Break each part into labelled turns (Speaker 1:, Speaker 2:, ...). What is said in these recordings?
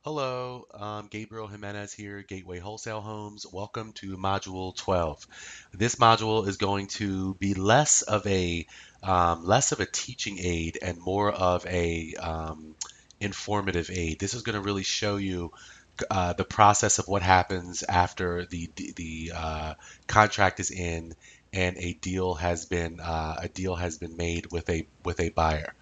Speaker 1: Hello, Gabriel Jimenez here, Gateway Wholesale Homes. Welcome to Module 12. This module is going to be less of a teaching aid and more of a informative aid. This is going to really show you the process of what happens after the contract is in and a deal has been made with a buyer.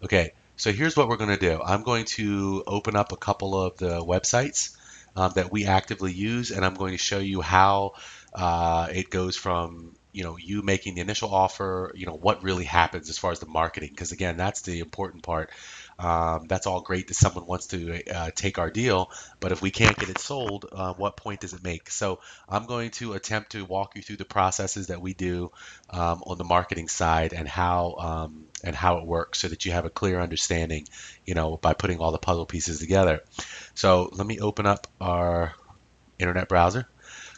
Speaker 1: Okay, so here's what we're going to do. I'm going to open up a couple of the websites that we actively use, and I'm going to show you how it goes from you making the initial offer, what really happens as far as the marketing, because again, that's the important part. That's all great that someone wants to take our deal, but if we can't get it sold, what point does it make? So I'm going to attempt to walk you through the processes that we do on the marketing side and how it works so that you have a clear understanding, by putting all the puzzle pieces together. So let me open up our internet browser.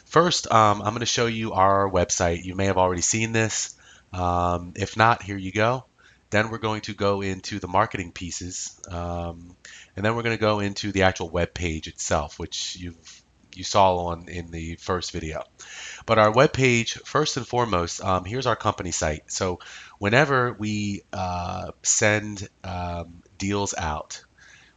Speaker 1: First, I'm going to show you our website. You may have already seen this. If not, here you go. Then we're going to go into the marketing pieces, and then we're going to go into the actual web page itself, which you saw on in the first video. But our webpage, first and foremost, here's our company site. So whenever we send deals out,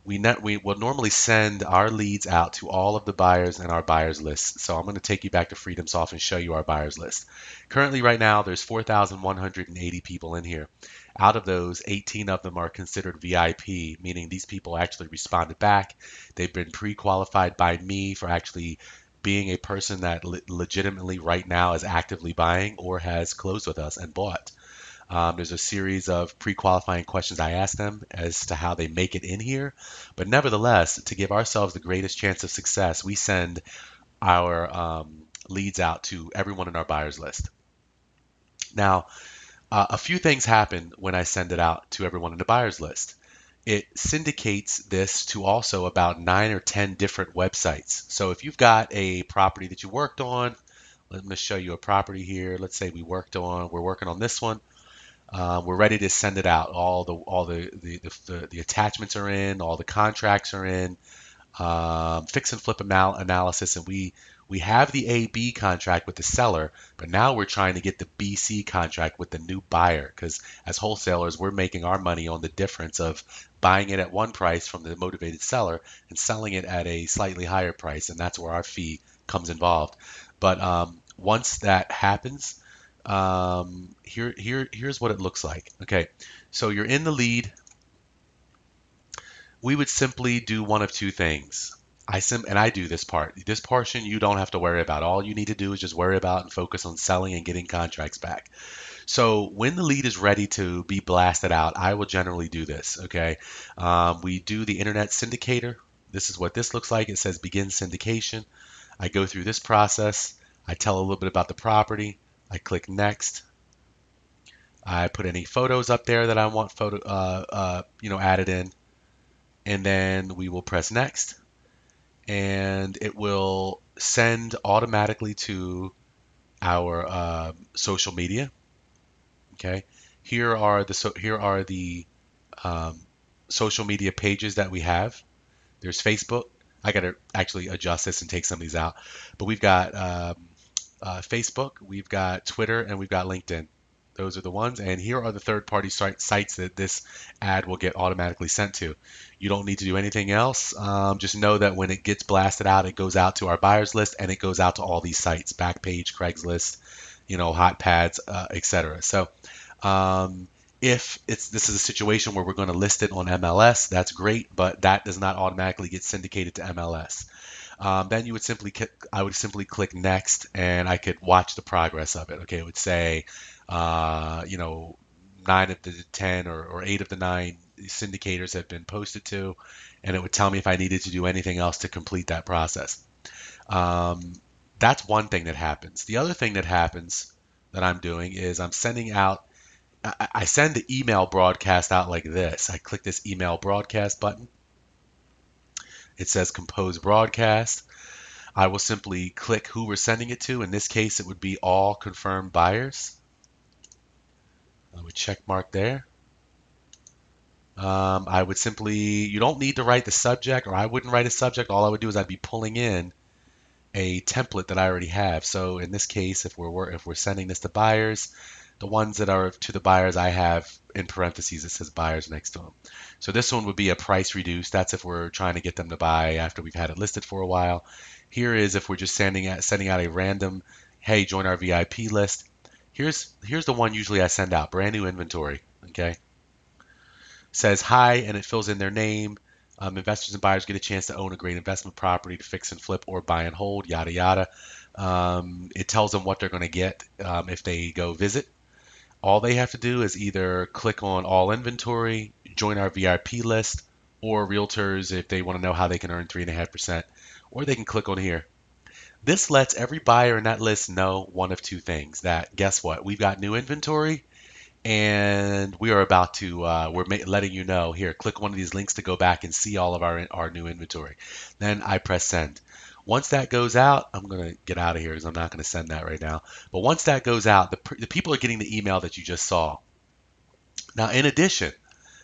Speaker 1: we will normally send our leads out to all of the buyers in our buyers list. So I'm going to take you back to FreedomSoft and show you our buyers list. Currently, right now, there's 4,180 people in here. Out of those, 18 of them are considered VIP, meaning these people actually responded back. They've been pre-qualified by me for actually being a person that legitimately right now is actively buying or has closed with us and bought. There's a series of pre-qualifying questions I ask them as to how they make it in here. But nevertheless, to give ourselves the greatest chance of success, we send our leads out to everyone in our buyers list. Now, a few things happen when I send it out to everyone in the buyers list. It syndicates this to also about 9 or 10 different websites. So if you've got a property that you worked on, let me show you a property here. Let's say we're working on this one. We're ready to send it out. All the attachments are in, all the contracts are in, fix and flip analysis, and we have the AB contract with the seller, but now we're trying to get the BC contract with the new buyer because as wholesalers, we're making our money on the difference of buying it at one price from the motivated seller and selling it at a slightly higher price, and that's where our fee comes involved. But once that happens, here's what it looks like. Okay, so you're in the lead. We would simply do one of two things. I do this part. This portion you don't have to worry about. All you need to do is just worry about and focus on selling and getting contracts back. So when the lead is ready to be blasted out, I will generally do this. Okay, we do the internet syndicator. This is what this looks like. It says begin syndication. I go through this process. I tell a little bit about the property. I click next. I put any photos up there that I want added in, and then we will press next, and it will send automatically to our social media. Okay, here are the um, social media pages that we have. There's Facebook. I got to actually adjust this and take some of these out, but we've got Facebook, we've got Twitter, and we've got LinkedIn. Those are the ones. And here are the third-party sites that this ad will get automatically sent to. You don't need to do anything else. Just know that when it gets blasted out, it goes out to our buyers list and it goes out to all these sites: Backpage, Craigslist, HotPads, etc. So um, if this is a situation where we're going to list it on MLS, that's great, but that does not automatically get syndicated to MLS. Then I would simply click next, and I could watch the progress of it. Okay, it would say, uh, you know, 9 of the 10 or 8 of the 9 syndicators have been posted to, and it would tell me if I needed to do anything else to complete that process. Um, that's one thing that happens. The other thing that happens that I'm doing is I'm sending out. I send the email broadcast out like this. I click this email broadcast button. It says compose broadcast. I will simply click who we're sending it to. In this case, it would be all confirmed buyers. I would check mark there. I would simply, you don't need to write the subject, or I wouldn't write a subject. All I would do is I'd be pulling in a template that I already have. So in this case, if we're sending this to buyers, the ones that are to the buyers I have in parentheses, it says buyers next to them. So this one would be a price reduced. That's if we're trying to get them to buy after we've had it listed for a while. Here is if we're just sending out a random, hey, join our VIP list. Here's the one usually I send out, brand new inventory. Okay, says hi, and it fills in their name. Investors and buyers get a chance to own a great investment property to fix and flip or buy and hold, yada yada. It tells them what they're going to get if they go visit. All they have to do is either click on all inventory, join our VIP list, or realtors if they want to know how they can earn 3.5%, or they can click on here. This lets every buyer in that list know one of two things, that guess what? We've got new inventory and we are about to letting you know, here, click one of these links to go back and see all of our new inventory. Then I press send. Once that goes out, I'm going to get out of here because I'm not going to send that right now. But once that goes out, the people are getting the email that you just saw. Now, in addition,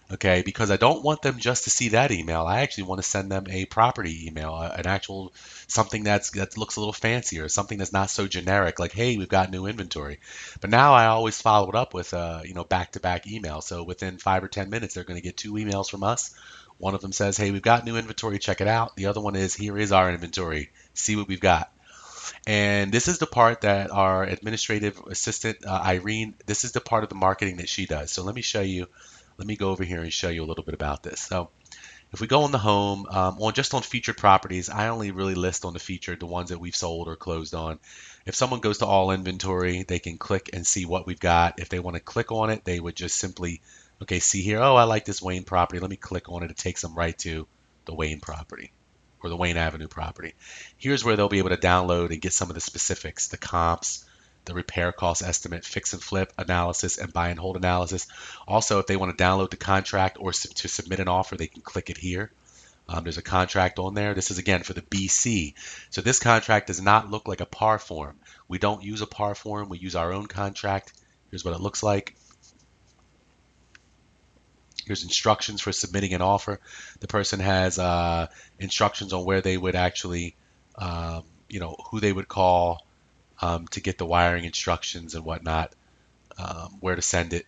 Speaker 1: okay, because I don't want them just to see that email. I actually want to send them a property email, an actual something that looks a little fancier, something that's not so generic, like, hey, we've got new inventory. But now I always follow it up with back-to-back email. So within 5 or 10 minutes, they're going to get two emails from us. One of them says, hey, we've got new inventory, check it out. The other one is, here is our inventory, see what we've got. And this is the part that our administrative assistant, Irene, this is the part of the marketing that she does. So let me show you. Let me go over here and show you a little bit about this. So if we go on the home, just on featured properties, I only really list on the featured the ones that we've sold or closed on. If someone goes to all inventory, they can click and see what we've got. If they want to click on it, they would just simply, okay, see here, oh, I like this Wayne property. Let me click on it. It takes them right to the Wayne property or the Wayne Avenue property. Here's where they'll be able to download and get some of the specifics, the comps, the repair cost estimate, fix and flip analysis, and buy and hold analysis. Also, if they want to download the contract or to submit an offer, they can click it here. There's a contract on there. This is again for the BC. So this contract does not look like a PAR form. We don't use a PAR form. We use our own contract. Here's what it looks like. Here's instructions for submitting an offer. The person has instructions on where they would actually, who they would call to get the wiring instructions and whatnot, where to send it.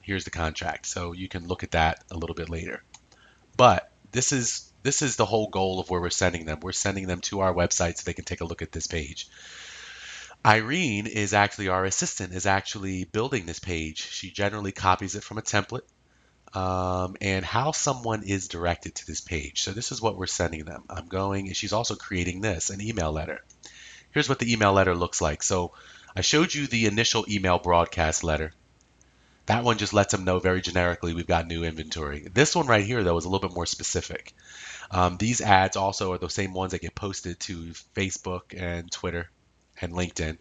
Speaker 1: Here's the contract. So you can look at that a little bit later. But this is the whole goal of where we're sending them. We're sending them to our website so they can take a look at this page. Irene is actually our assistant, is actually building this page. She generally copies it from a template and how someone is directed to this page. So this is what we're sending them. And she's also creating this, an email letter. Here's what the email letter looks like. So I showed you the initial email broadcast letter. That one just lets them know very generically we've got new inventory. This one right here, though, is a little bit more specific. These ads also are the same ones that get posted to Facebook and Twitter and LinkedIn.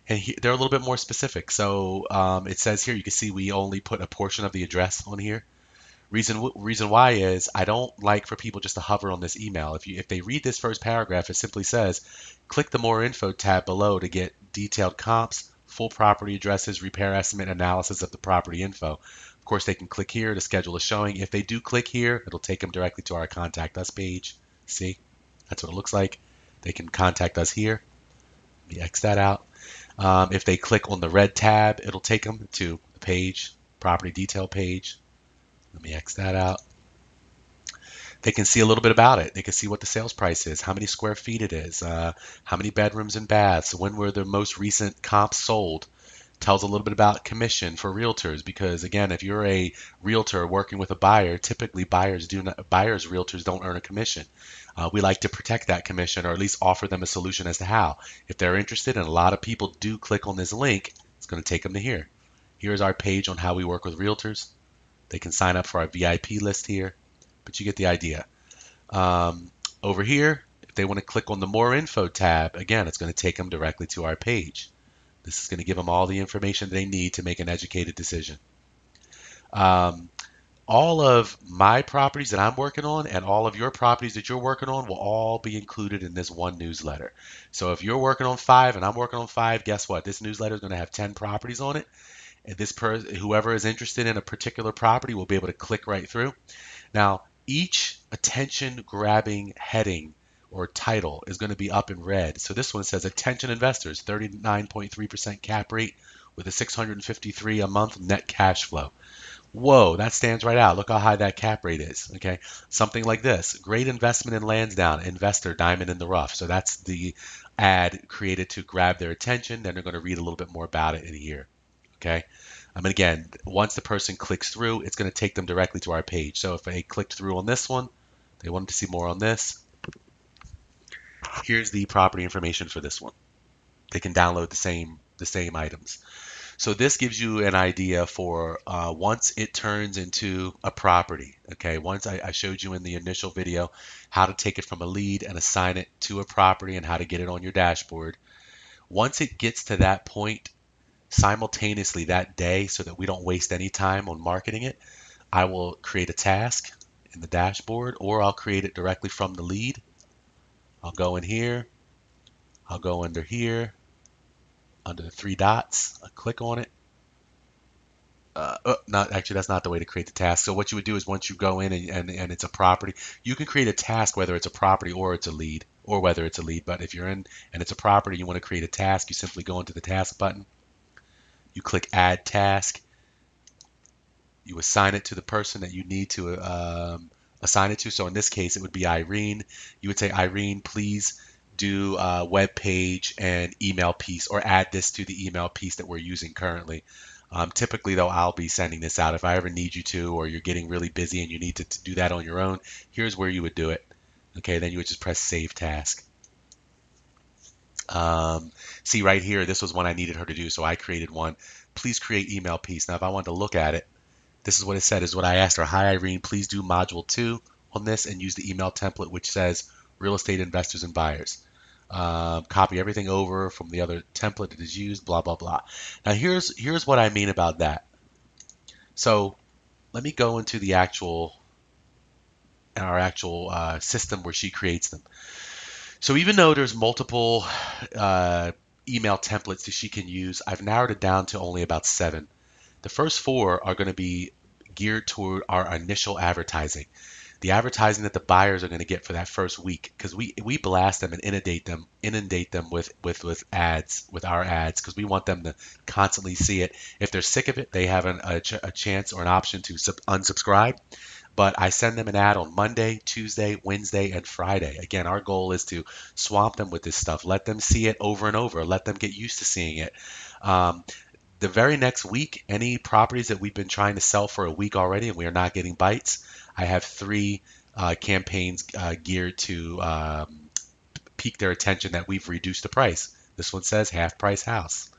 Speaker 1: And they're a little bit more specific. So it says here, you can see we only put a portion of the address on here. Reason why is I don't like for people just to hover on this email. If they read this first paragraph, it simply says, click the more info tab below to get detailed comps, full property addresses, repair estimate, analysis of the property info. Of course, they can click here to schedule a showing. If they do click here, it'll take them directly to our contact us page. See, that's what it looks like. They can contact us here. Let me X that out. If they click on the red tab, it'll take them to the page, property detail page. Let me X that out. They can see a little bit about it. They can see what the sales price is, how many square feet it is, how many bedrooms and baths, when were the most recent comps sold. Tells a little bit about commission for realtors because again, if you're a realtor working with a buyer, typically realtors don't earn a commission. We like to protect that commission or at least offer them a solution as to how. If they're interested, and a lot of people do click on this link, it's going to take them to here. Here's our page on how we work with realtors. They can sign up for our VIP list here, but you get the idea. Over here, if they want to click on the More Info tab, again, it's going to take them directly to our page. This is going to give them all the information they need to make an educated decision. All of my properties that I'm working on and all of your properties that you're working on will all be included in this one newsletter. So if you're working on 5 and I'm working on 5, guess what? This newsletter is going to have 10 properties on it. And whoever is interested in a particular property will be able to click right through. Now, each attention grabbing heading or title is going to be up in red. So this one says attention investors, 39.3% cap rate with a 653 a month net cash flow. Whoa, that stands right out. Look how high that cap rate is. Okay, something like this. Great investment in Lansdowne, investor diamond in the rough. So that's the ad created to grab their attention. Then they're going to read a little bit more about it in here. Okay. And again, once the person clicks through, it's going to take them directly to our page. So if they clicked through on this one, they wanted to see more on this, here's the property information for this one. They can download the same items. So this gives you an idea for once it turns into a property. Okay, once I showed you in the initial video how to take it from a lead and assign it to a property and how to get it on your dashboard. Once it gets to that point, simultaneously that day, so that we don't waste any time on marketing it, I will create a task in the dashboard, or I'll create it directly from the lead. I'll go in here, I'll go under here, under the three dots, I'll click on it. Not actually, that's not the way to create the task. So what you would do is once you go in and it's a property, you can create a task whether it's a property or it's a lead, or whether it's a lead. But if you're in and it's a property, you want to create a task, you simply go into the task button, you click add task, you assign it to the person that you need to assign it to. So in this case, it would be Irene. You would say, Irene, please do a web page and email piece, or add this to the email piece that we're using currently. Typically, though, I'll be sending this out. If I ever need you to, or you're getting really busy and you need to do that on your own, here's where you would do it. Okay, then you would just press Save Task. See right here, this was one I needed her to do, so I created one. Please create email piece. Now, if I wanted to look at it, this is what it said, is what I asked her. Hi, Irene, please do module 2 on this and use the email template, which says real estate investors and buyers. Copy everything over from the other template that is used, blah, blah, blah. Now, here's what I mean about that. So let me go into our actual system where she creates them. So even though there's multiple email templates that she can use, I've narrowed it down to only about 7. The first 4 are going to be geared toward our initial advertising. The advertising that the buyers are going to get for that first week, because we blast them and inundate them with ads, with our ads, because we want them to constantly see it. If they're sick of it, they have a chance or an option to unsubscribe. But I send them an ad on Monday, Tuesday, Wednesday, and Friday. Again, our goal is to swamp them with this stuff. Let them see it over and over. Let them get used to seeing it. The very next week, any properties that we've been trying to sell for a week already and we are not getting bites, I have 3 campaigns geared to pique their attention that we've reduced the price. This one says half price house.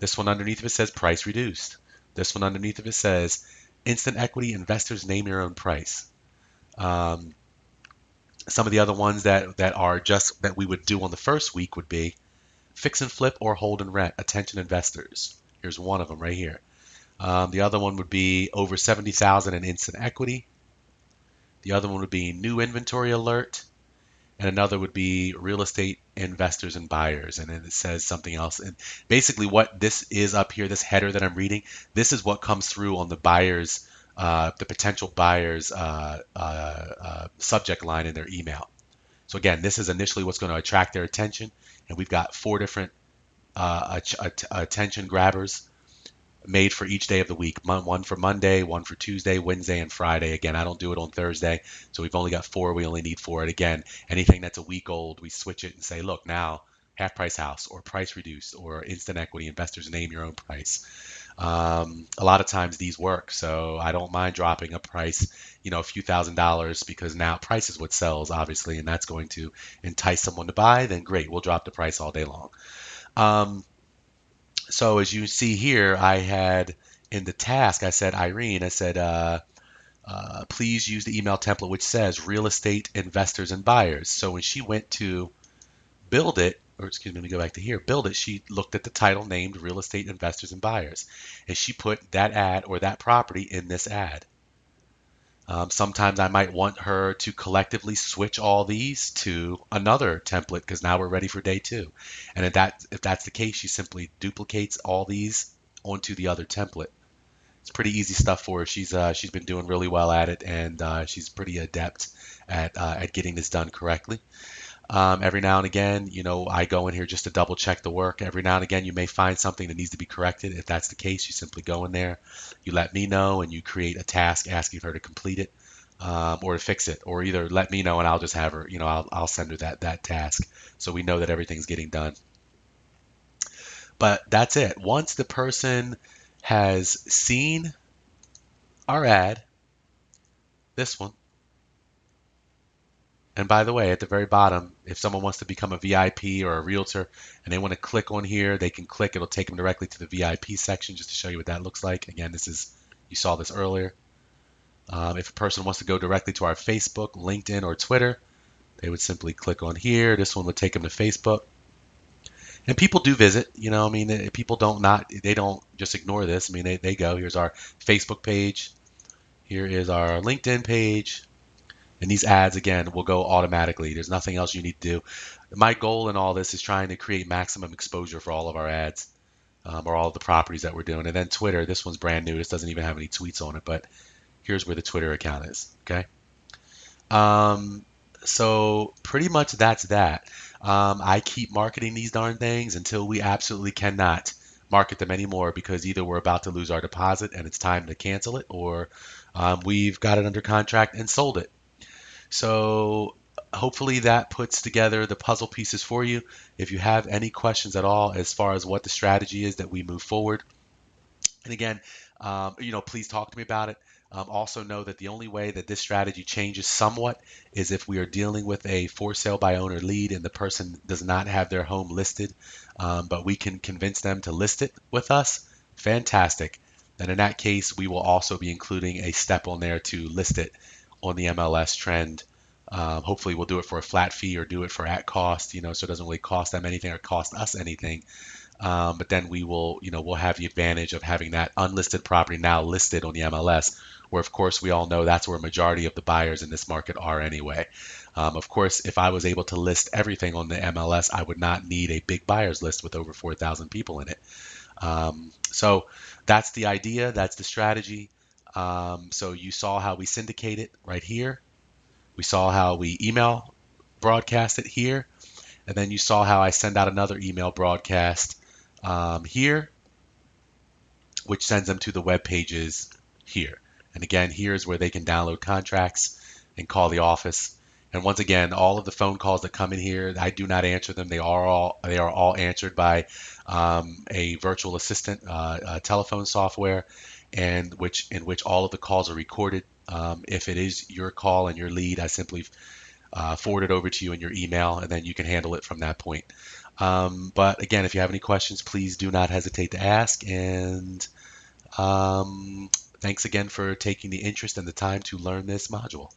Speaker 1: This one underneath of it says price reduced. This one underneath of it says instant equity investors name your own price. Some of the other ones that are just that we would do on the first week would be fix and flip or hold and rent, attention investors. Here's one of them right here. The other one would be over 70,000 in instant equity. The other one would be new inventory alert. And another would be real estate investors and buyers. And then it says something else. And basically what this is up here, this header that I'm reading, this is what comes through on the buyers, the potential buyers subject line in their email. So again, this is initially what's going to attract their attention. And we've got 4 different attention grabbers made for each day of the week. One for Monday, one for Tuesday, Wednesday, and Friday. Again, I don't do it on Thursday, so we've only got 4. We only need 4. And again, anything that's a week old, we switch it and say, look, now half price house or price reduced or instant equity investors name your own price. A lot of times these work, so I don't mind dropping a price, a few $1,000s, because now price is what sells, obviously, and that's going to entice someone to buy. Then great, we'll drop the price all day long. So as you see here, I had in the task, I said, Irene, I said, please use the email template which says real estate investors and buyers. So when she went to build it, or excuse me, let me go back to here, build it, she looked at the title named real estate investors and buyers, and she put that ad or that property in this ad. Sometimes I might want her to collectively switch all these to another template, because now we're ready for day 2. And if that's the case, she simply duplicates all these onto the other template. It's pretty easy stuff for her. She's been doing really well at it, and she's pretty adept at getting this done correctly. Every now and again, I go in here just to double check the work. Every now and again, you may find something that needs to be corrected. If that's the case, you simply go in there, you let me know, and you create a task asking her to complete it, or to fix it, or either let me know and I'll just have her, I'll send her that task so we know that everything's getting done. But that's it. Once the person has seen our ad, this one, and by the way, at the very bottom, if someone wants to become a VIP or a realtor and they want to click on here, they can click. It'll take them directly to the VIP section just to show you what that looks like. Again, you saw this earlier. If a person wants to go directly to our Facebook, LinkedIn, or Twitter, they would simply click on here. This one would take them to Facebook. And people do visit, I mean, people they don't just ignore this. I mean, they go. Here's our Facebook page. Here is our LinkedIn page. And these ads, again, will go automatically. There's nothing else you need to do. My goal in all this is trying to create maximum exposure for all of our ads, or all of the properties that we're doing. And then Twitter, this one's brand new. This doesn't even have any tweets on it, but here's where the Twitter account is. Okay. So pretty much that's that. I keep marketing these darn things until we absolutely cannot market them anymore, because either we're about to lose our deposit and it's time to cancel it, or we've got it under contract and sold it. So hopefully that puts together the puzzle pieces for you. If you have any questions at all as far as what the strategy is that we move forward, and again, please talk to me about it. Also know that the only way that this strategy changes somewhat is if we are dealing with a for sale by owner lead and the person does not have their home listed, but we can convince them to list it with us. Fantastic. Then in that case, we will also be including a step on there to list it on the MLS trend. Hopefully we'll do it for a flat fee or do it for at cost, so it doesn't really cost them anything or cost us anything. But then we'll have the advantage of having that unlisted property now listed on the MLS, where of course we all know that's where a majority of the buyers in this market are anyway. Of course, if I was able to list everything on the MLS, I would not need a big buyers list with over 4,000 people in it. So that's the idea, that's the strategy. So you saw how we syndicate it right here. We saw how we email broadcast it here. And then you saw how I send out another email broadcast here, which sends them to the web pages here. And again, here's where they can download contracts and call the office. And once again, all of the phone calls that come in here, I do not answer them. They are all answered by a virtual assistant telephone software, and in which all of the calls are recorded. If it is your call and your lead, I simply forward it over to you in your email, and then you can handle it from that point. But again, if you have any questions, please do not hesitate to ask. And thanks again for taking the interest and the time to learn this module.